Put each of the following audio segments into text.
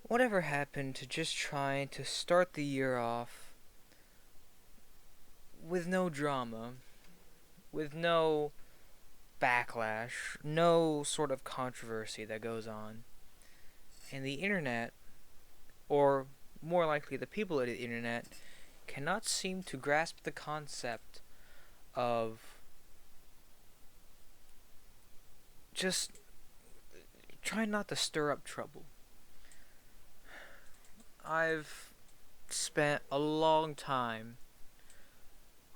Whatever happened to just trying to start the year off with no drama, with no backlash, no sort of controversy that goes on? And the internet, or more likely the people of the internet, cannot seem to grasp the concept of just trying not to stir up trouble. I've spent a long time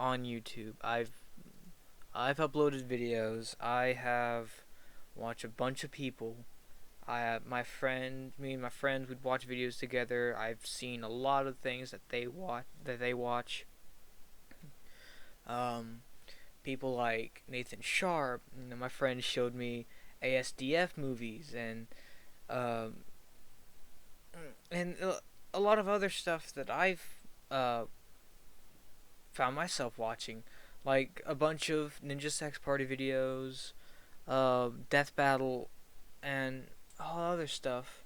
on YouTube. I've uploaded videos. I have watched a bunch of people. Me and my friends would watch videos together. I've seen a lot of things that they watch. Um, People like Nathan Sharp. My friend showed me ASDF movies um, and a lot of other stuff that I've uh, found myself watching, like a bunch of Ninja Sex Party videos, Death Battle, and all other stuff.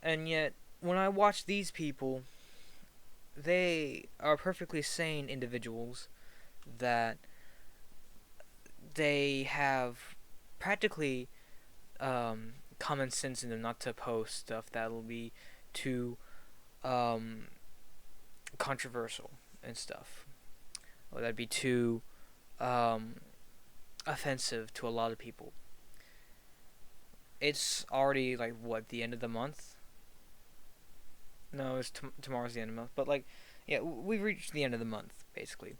And yet, when I watch these people, they are perfectly sane individuals that they have practically common sense in them not to post stuff that'll be too um, controversial and stuff, or that'd be too um, offensive to a lot of people. It's already like what, the end of the month? No, tomorrow's the end of the month. But like, yeah, we've reached the end of the month basically,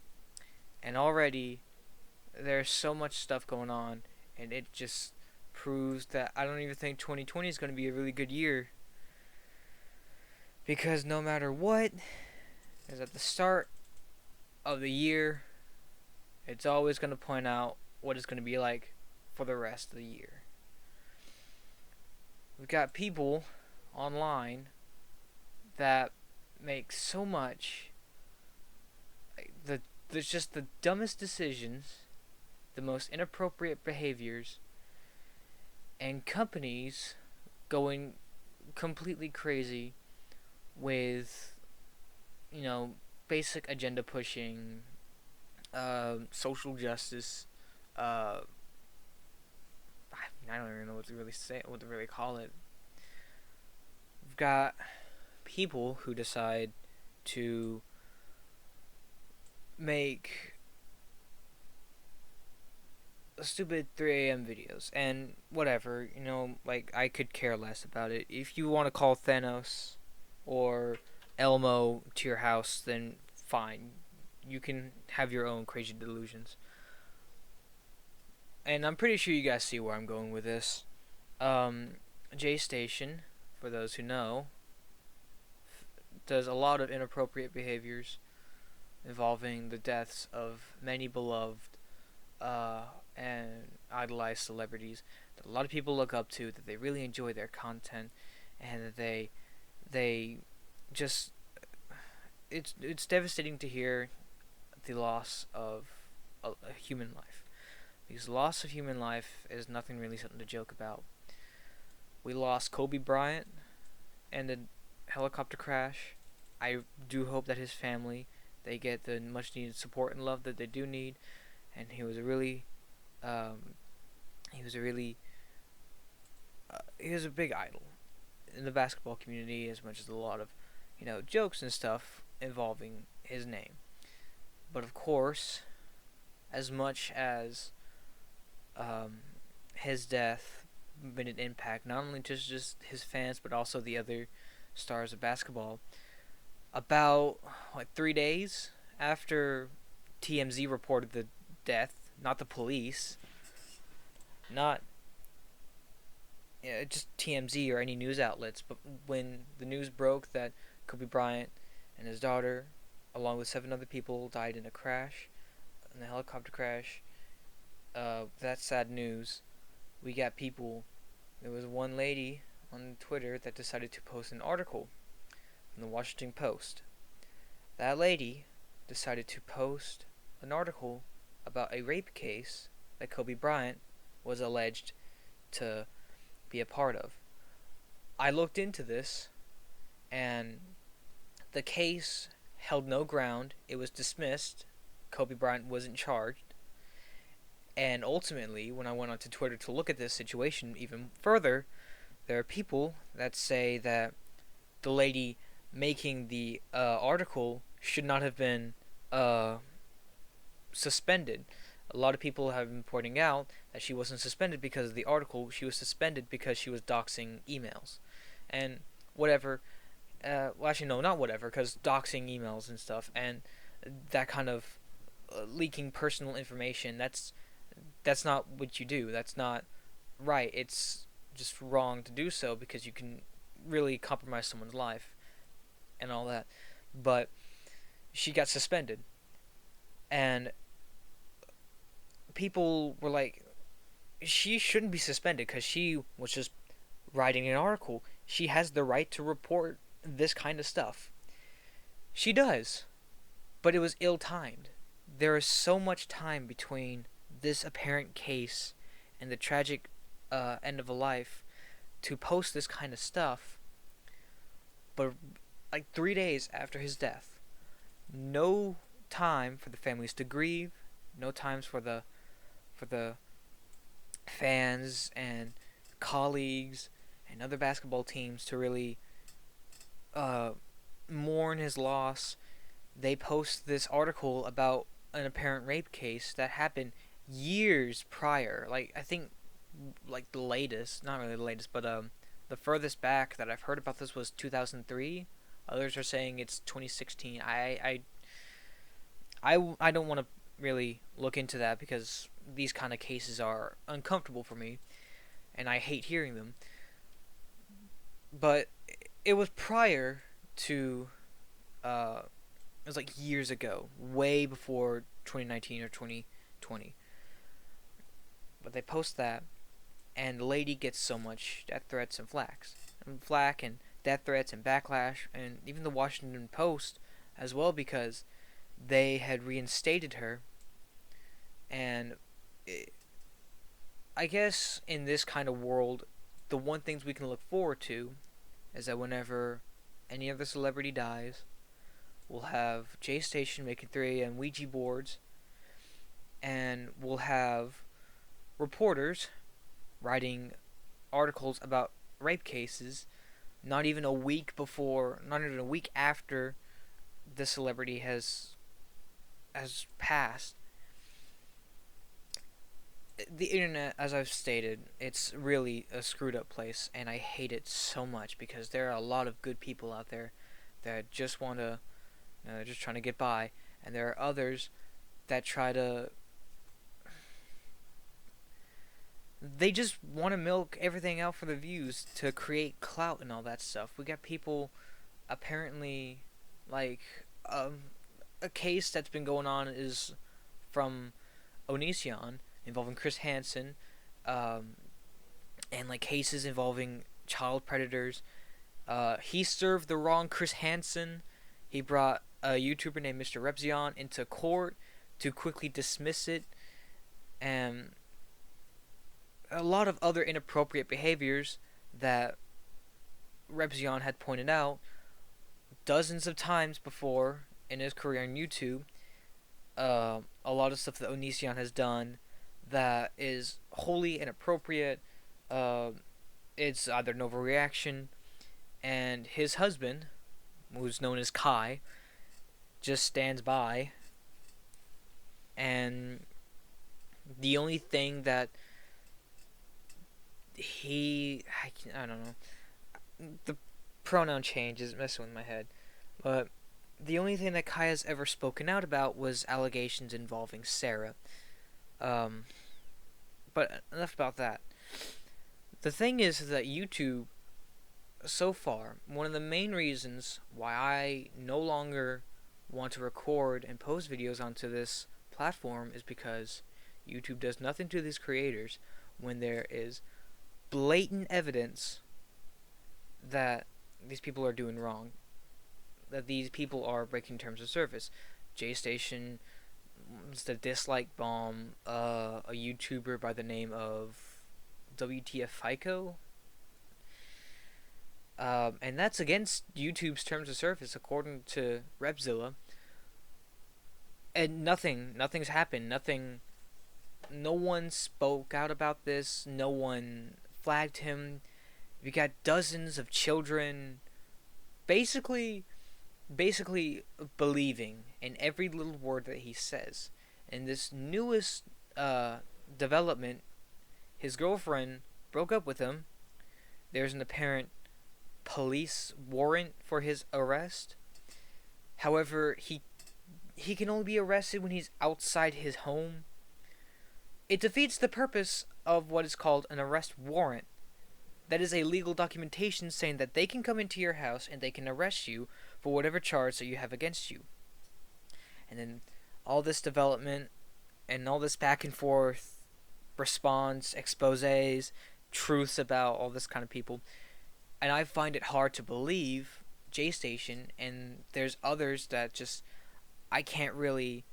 and already there's so much stuff going on, and it just proves that I don't even think 2020 is going to be a really good year, because no matter what is at the start of the year, it's always going to point out what it's going to be like for the rest of the year. We've got people online that make so much, there's just the dumbest decisions, the most inappropriate behaviors, and companies going completely crazy with, you know, basic agenda pushing, social justice. Uh, I don't even know what to really say, what to really call it. We've got people who decide to make stupid 3 a.m. videos and whatever, like I could care less about it. If you want to call Thanos or Elmo to your house, then fine. You can have your own crazy delusions. And I'm pretty sure you guys see where I'm going with this. Um, J Station, for those who know, does a lot of inappropriate behaviors involving the deaths of many beloved and idolized celebrities that a lot of people look up to, that they really enjoy their content, and that they just it's devastating to hear the loss of a human life, because the loss of human life is nothing really something to joke about. We lost Kobe Bryant and the helicopter crash. I do hope that his family, they get the much needed support and love that they do need. And he was a really, um, he was a really, he was a big idol in the basketball community, as much as a lot of, jokes and stuff involving his name. But of course, as much as um, his death made an impact, not only just his fans, but also the other stars of basketball. About 3 days after TMZ reported the death, not the police, not just TMZ or any news outlets, but when the news broke that Kobe Bryant and his daughter, along with 7 other people, died in a crash, in a helicopter crash, that sad news, we got people. There was one lady on Twitter that decided to post an article from the Washington Post. That lady decided to post an article about a rape case that Kobe Bryant was alleged to be a part of. I looked into this, and the case held no ground. It was dismissed. Kobe Bryant wasn't charged. And ultimately, when I went onto Twitter to look at this situation even further, there are people that say that the lady making the article should not have been uh, suspended. A lot of people have been pointing out that she wasn't suspended because of the article. She was suspended because she was doxing emails, and whatever. Well, actually, no, not whatever, because doxing emails and stuff, and that kind of leaking personal information. That's not what you do. That's not right. It's just wrong to do so because you can really compromise someone's life and all that. But she got suspended, and people were like, she shouldn't be suspended because she was just writing an article. She has the right to report this kind of stuff. She does, but it was ill timed. There is so much time between this apparent case and the tragic end of a life to post this kind of stuff, but like 3 days after his death, no time for the families to grieve, no times for the fans and colleagues and other basketball teams to really uh, mourn his loss. They post this article about an apparent rape case that happened years prior. Like I think, like the latest, not really the latest, but the furthest back that I've heard about this was 2003. Others are saying it's 2016. I don't want to really look into that because these kind of cases are uncomfortable for me, and I hate hearing them. But it was prior to, it was like years ago, way before 2019 or 2020. But they post that, and the lady gets so much death threats and flack and death threats and backlash, and even the Washington Post as well because they had reinstated her. And I guess in this kind of world, the one things we can look forward to is that whenever any other celebrity dies, we'll have J Station making 3 AM Ouija boards, and we'll have reporters writing articles about rape cases not even a week before, not even a week after the celebrity has passed. The internet, as I've stated, it's really a screwed up place, and I hate it so much because there are a lot of good people out there that just want to, just trying to get by, and there are others that try to. They just want to milk everything out for the views to create clout and all that stuff. We got people apparently like a case that's been going on is from Onision involving Chris Hansen, and like cases involving child predators. He served the wrong Chris Hansen. He brought a YouTuber named Mr. Repzion into court to quickly dismiss it, and a lot of other inappropriate behaviors that Repzion had pointed out dozens of times before in his career on YouTube. A lot of stuff that Onision has done that is wholly inappropriate. It's either an overreaction, and his husband, who's known as Kai, just stands by. And the only thing that I don't know, the pronoun change is messing with my head, but the only thing that Kai has ever spoken out about was allegations involving Sarah. But enough about that. The thing is that YouTube, so far, one of the main reasons why I no longer want to record and post videos onto this platform is because YouTube does nothing to these creators when there is blatant evidence that these people are doing wrong, that these people are breaking terms of service. J Station, the dislike bomb, a YouTuber by the name of WTF FICO. And that's against YouTube's terms of service, according to Repzilla. And nothing's happened. No one spoke out about this. No one flagged him. We got dozens of children, basically, basically believing in every little word that he says. And this newest uh, development, his girlfriend broke up with him. There's an apparent police warrant for his arrest. However, he can only be arrested when he's outside his home. It defeats the purpose of what is called an arrest warrant. That is a legal documentation saying that they can come into your house and they can arrest you for whatever charge that you have against you. And then all this development and all this back and forth response, exposés, truths about all this kind of people. And I find it hard to believe J Station, and there's others that just I can't really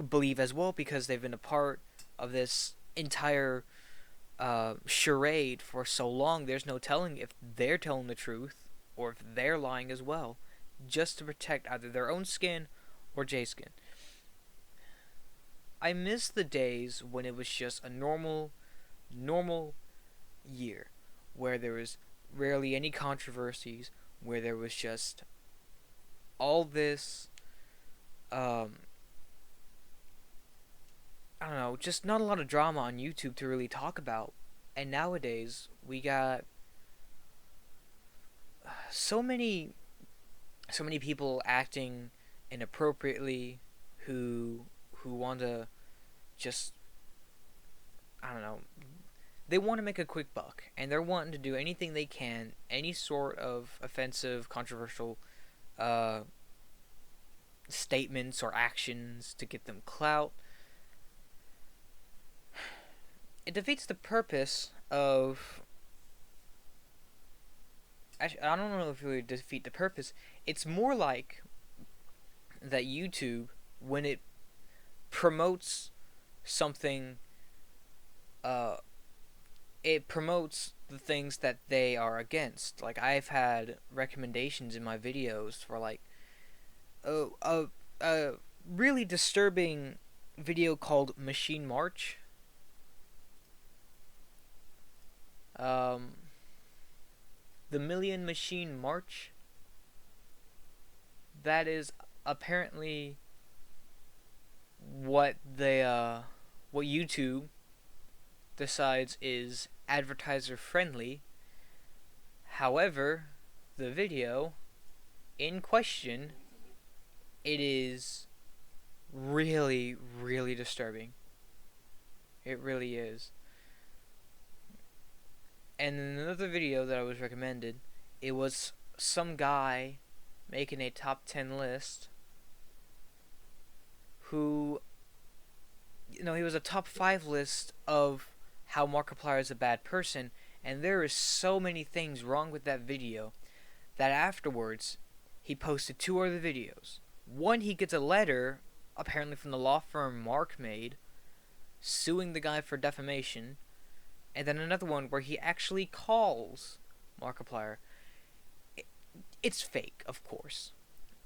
believe as well because they've been a part of this entire charade for so long. There's no telling if they're telling the truth or if they're lying as well, just to protect either their own skin or J skin. I miss the days when it was just a normal year where there was rarely any controversies, where there was just all this I don't know, just not a lot of drama on YouTube to really talk about. And nowadays we got so many people acting inappropriately who want to just I don't know, they want to make a quick buck and they're wanting to do anything they can, any sort of offensive, controversial uh, statements or actions to get them clout. It defeats the purpose of. Actually, I don't know if it would defeat the purpose. It's more like that YouTube, when it promotes something, uh, it promotes the things that they are against. Like, I've had recommendations in my videos for, like, a really disturbing video called Machine March. The Million Machine March. That is apparently what what YouTube decides is advertiser friendly. However, the video in question, it is really, really disturbing. It really is. And in another video that I was recommended, it was some guy making a top 10 list who, he was a top 5 list of how Markiplier is a bad person, and there is so many things wrong with that video that afterwards he posted 2 other videos. One, he gets a letter, apparently from the law firm Mark made, suing the guy for defamation. And then another one where he actually calls Markiplier. It's fake, of course.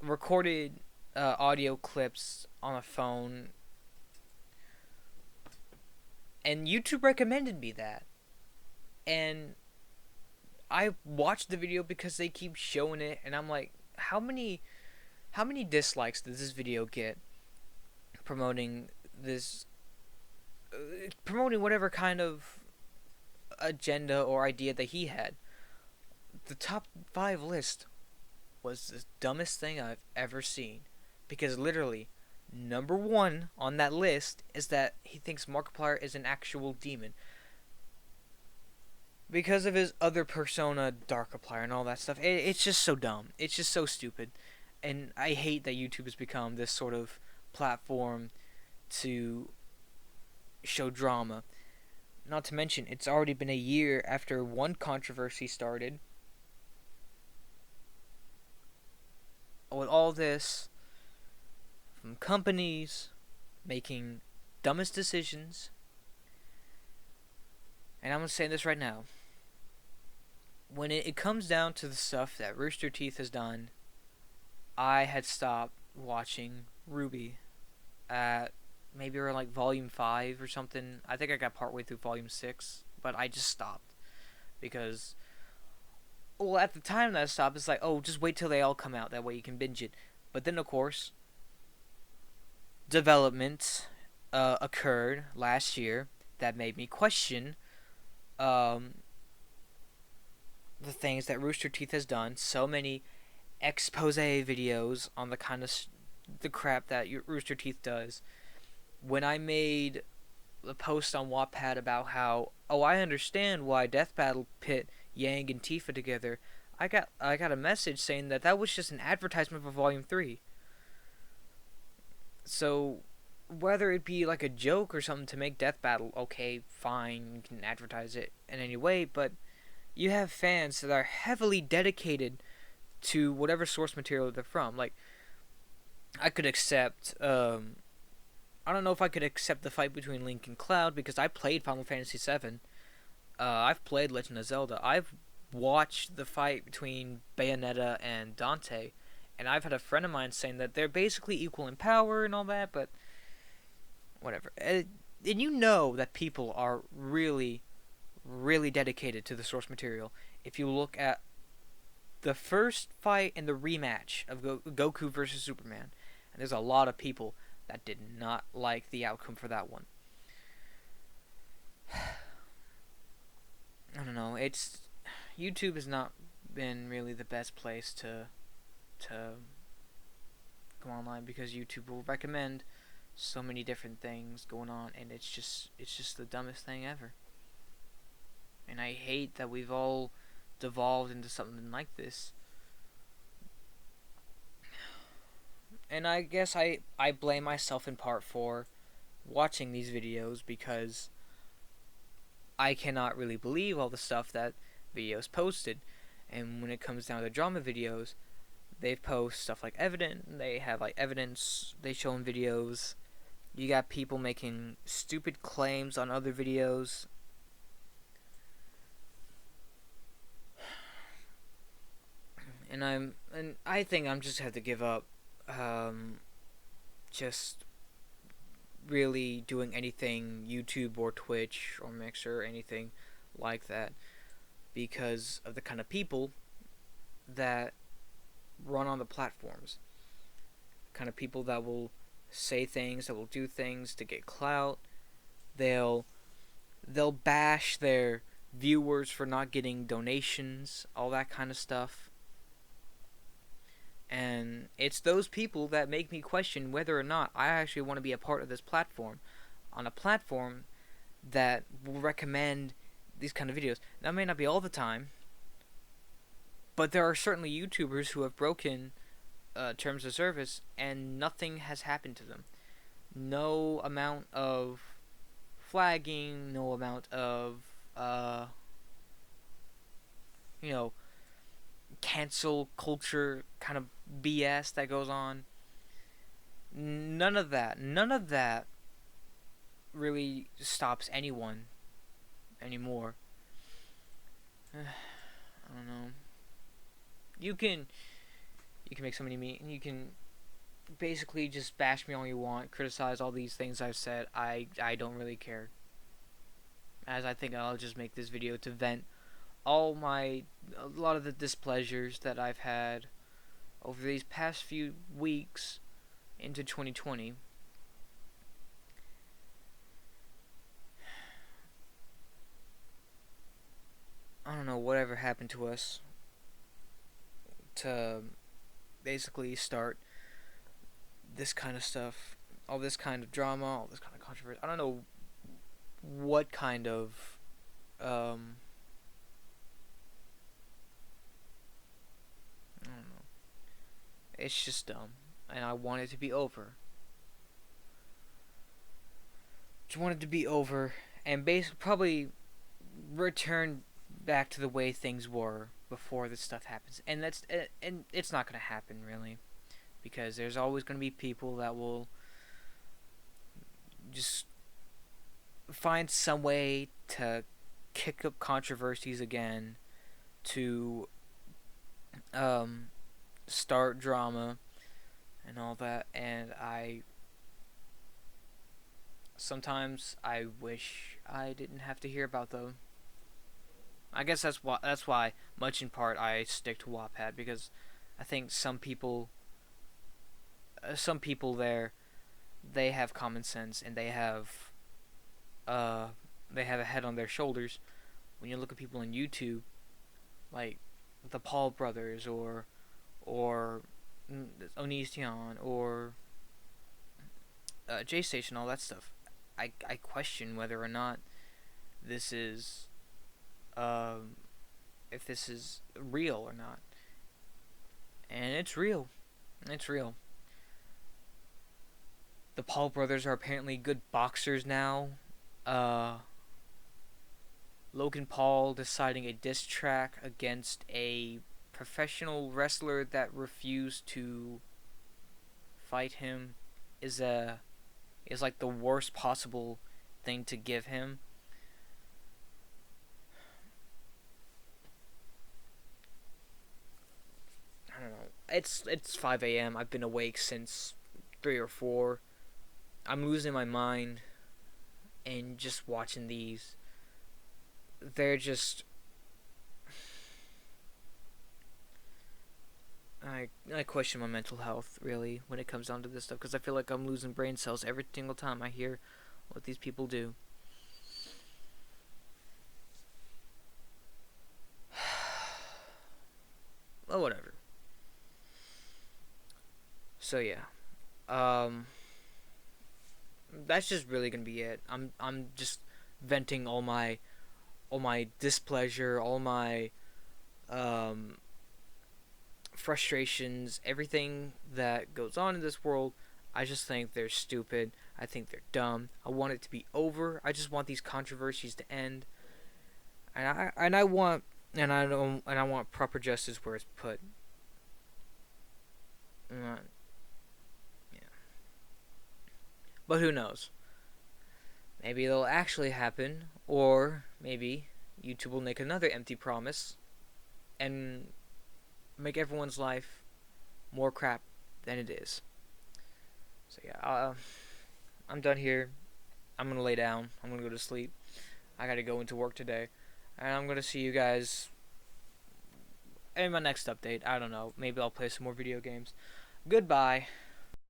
Recorded audio clips on a phone. And YouTube recommended me that. And I watched the video because they keep showing it, and I'm like, how many dislikes does this video get promoting this, promoting whatever kind of agenda or idea that he had? The top 5 list was the dumbest thing I've ever seen, because literally number 1 on that list is that he thinks Markiplier is an actual demon because of his other persona, Darkiplier, and all that stuff. It's just so dumb. It's just so stupid, and I hate that YouTube has become this sort of platform to show drama. Not to mention, it's already been a year after one controversy started. With all this, from companies making dumbest decisions, and I'm going to say this right now. when it comes down to the stuff that Rooster Teeth has done, I had stopped watching RWBY at maybe around like volume 5 or something. I think I got partway through volume 6, but I just stopped because, well, at the time that I stopped, it's like, oh, just wait till they all come out. That way you can binge it. But then, of course, development occurred last year that made me question um, the things that Rooster Teeth has done. So many expose videos on the kind of the crap that Rooster Teeth does. When I made a post on Wattpad about how, oh, I understand why Death Battle pit Yang and Tifa together, I got a message saying that that was just an advertisement for Volume 3. So whether it be like a joke or something to make Death Battle, okay, fine, you can advertise it in any way, but you have fans that are heavily dedicated to whatever source material they're from. Like, I could accept, I don't know if I could accept the fight between Link and Cloud because I played Final Fantasy VII. I've played Legend of Zelda. I've watched the fight between Bayonetta and Dante, and I've had a friend of mine saying that they're basically equal in power and all that, but whatever. And you know that people are really, really dedicated to the source material. If you look at the first fight and the rematch of Goku versus Superman, and there's a lot of people that did not like the outcome for that one. I don't know. It's YouTube has not been really the best place to go online because YouTube will recommend so many different things going on, and it's just the dumbest thing ever. And I hate that we've all devolved into something like this. And I guess I blame myself in part for watching these videos because I cannot really believe all the stuff that videos posted. And when it comes down to drama videos, they post stuff like they have like evidence they show in videos. You got people making stupid claims on other videos. And I think I'm just have to give up just really doing anything YouTube or Twitch or Mixer or anything like that because of the kind of people that run on the platforms. Kind of people that will say things, that will do things to get clout. They'll bash their viewers for not getting donations, all that kind of stuff. And it's those people that make me question whether or not I actually want to be a part of this platform. On a platform that will recommend these kind of videos. That may not be all the time, but there are certainly YouTubers who have broken terms of service and nothing has happened to them. No amount of flagging, no amount of, you know, cancel culture kind of BS that goes on. None of that really stops anyone anymore. I don't know. You can make somebody me, and you can basically just bash me all you want, criticize all these things I've said. I don't really care, as I think I'll just make this video to vent a lot of the displeasures that I've had over these past few weeks into 2020. I don't know whatever happened to us to basically start this kind of stuff, all this kind of drama, all this kind of controversy. I don't know what kind of I don't know. It's just dumb, and I want it to be over. Just want it to be over, and basically probably return back to the way things were before this stuff happens. And it's not gonna happen really, because there's always gonna be people that will just find some way to kick up controversies again to um, start drama and all that, and sometimes I wish I didn't have to hear about them. I guess that's why much in part I stick to Wattpad, because I think some people there, they have common sense, and uh they have a head on their shoulders. When you look at people on YouTube, like the Paul brothers, or Onision, or J Station, all that stuff, I question whether or not this is um if this is real or not. And it's real. It's real. The Paul brothers are apparently good boxers now. Uh, Logan Paul deciding a diss track against a professional wrestler that refused to fight him is a is like the worst possible thing to give him. I don't know. It's 5 a.m. I've been awake since 3 or 4. I'm losing my mind, and just watching these, they're just I question my mental health really when it comes down to this stuff, because I feel like I'm losing brain cells every single time I hear what these people do. Well, whatever. So yeah, um, that's just really gonna be it. I'm just venting all my displeasure, all my um frustrations, everything that goes on in this world. I just think they're stupid. I think they're dumb. I want it to be over. I just want these controversies to end, and I want and I want proper justice where it's put. Uh, yeah. But who knows? Maybe it'll actually happen, or maybe YouTube will make another empty promise and make everyone's life more crap than it is. So yeah, I'm done here. I'm gonna lay down. I'm gonna go to sleep. I gotta go into work today, and I'm gonna see you guys in my next update. I don't know. Maybe I'll play some more video games. Goodbye.